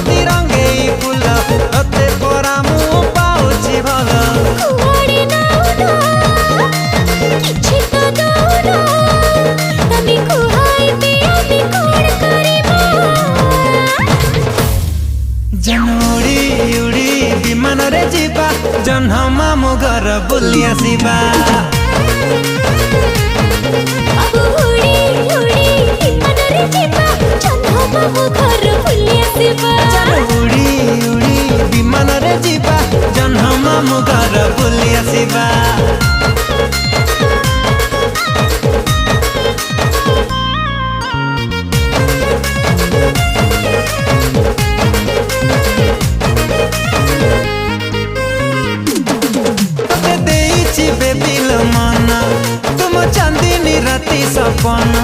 तिरंगे फूल तते परा मु पाउछि भल कुआडे नाउना किछि तो दौना तमे कुहाइबे आमी कोण करिबा जनोड़ी उड़ी विमान रे जीवा जन्ह मामु घर बुली आसीबा बाबू उड़ी उड़ी विमान रे जीवा जन्ह मामु घर बुली आसीबा उड़ी उड़ी विमान रे जीवा जन्ह मामु घर बुली आसीबा बेबिल मना तुम चांदनी राती सपना